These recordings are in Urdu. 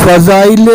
فضائل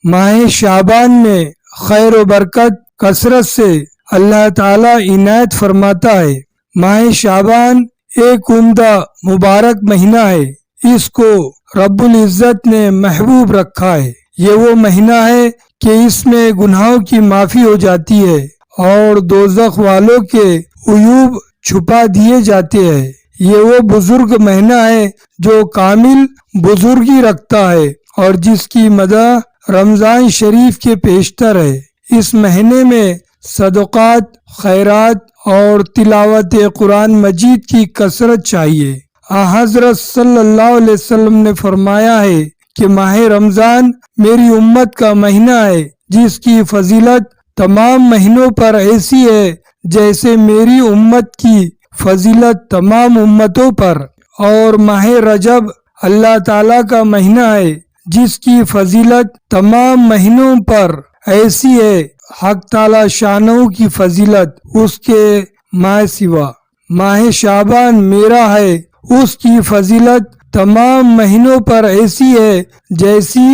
ماہ شعبان میں خیر و برکت کثرت سے اللہ تعالیٰ عنایت فرماتا ہے۔ ماہ شعبان ایک عمدہ مبارک مہینہ ہے، اس کو رب العزت نے محبوب رکھا ہے۔ یہ وہ مہینہ ہے کہ اس میں گناہوں کی معافی ہو جاتی ہے اور دوزخ والوں کے عیوب چھپا دیے جاتے ہیں۔ یہ وہ بزرگ مہینہ ہے جو کامل بزرگی رکھتا ہے اور جس کی مدح رمضان شریف کے پیشتر ہے۔ اس مہینے میں صدقات، خیرات اور تلاوت قرآن مجید کی کثرت چاہیے۔ حضرت صلی اللہ علیہ وسلم نے فرمایا ہے کہ ماہ رمضان میری امت کا مہینہ ہے جس کی فضیلت تمام مہینوں پر ایسی ہے جیسے میری امت کی فضیلت تمام امتوں پر۔ اور ماہ رجب اللہ تعالیٰ کا مہینہ ہے جس کی فضیلت تمام مہینوں پر ایسی ہے حق تعالی شانہ کی فضیلت اس کے ماہ سوا۔ ماہ شعبان میرا ہے، اس کی فضیلت تمام مہینوں پر ایسی ہے جیسی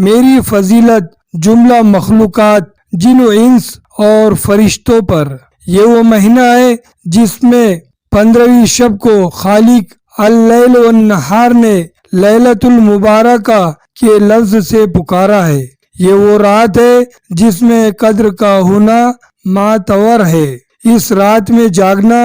میری فضیلت جملہ مخلوقات جن و انس اور فرشتوں پر۔ یہ وہ مہینہ ہے جس میں 15ویں شب کو خالق اللیل والنہار نے لیلۃ المبارکہ کے لفظ سے پکارا ہے۔ یہ وہ رات ہے جس میں قدر کا ہونا معتبر ہے۔ اس رات میں جاگنا،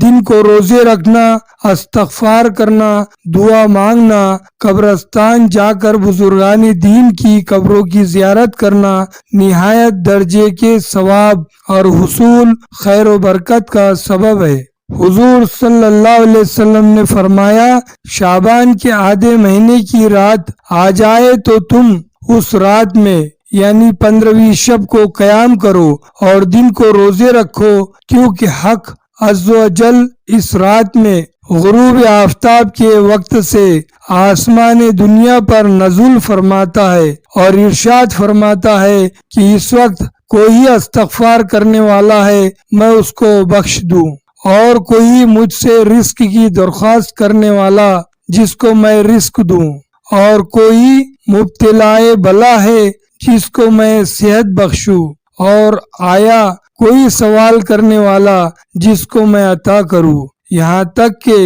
دن کو روزے رکھنا، استغفار کرنا، دعا مانگنا، قبرستان جا کر بزرگان دین کی قبروں کی زیارت کرنا نہایت درجے کے ثواب اور حصول خیر و برکت کا سبب ہے۔ حضور صلی اللہ علیہ وسلم نے فرمایا، شعبان کے آدھے مہینے کی رات آ جائے تو تم اس رات میں یعنی 15ویں شب کو قیام کرو اور دن کو روزے رکھو، کیونکہ حق عز و جل اس رات میں غروب آفتاب کے وقت سے آسمان دنیا پر نزول فرماتا ہے اور ارشاد فرماتا ہے کہ اس وقت کوئی استغفار کرنے والا ہے میں اس کو بخش دوں، اور کوئی مجھ سے رزق کی درخواست کرنے والا جس کو میں رزق دوں، اور کوئی مبتلا بلا ہے جس کو میں صحت بخشوں، اور آیا کوئی سوال کرنے والا جس کو میں عطا کروں، یہاں تک کہ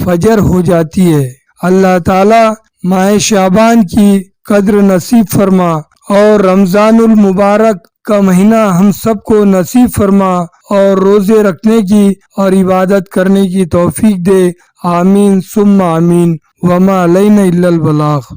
فجر ہو جاتی ہے۔ اللہ تعالی ماہ شعبان کی قدر نصیب فرما اور رمضان المبارک کا مہینہ ہم سب کو نصیب فرما اور روزے رکھنے کی اور عبادت کرنے کی توفیق دے۔ آمین ثم آمین۔ وما علینا الا البلاغ۔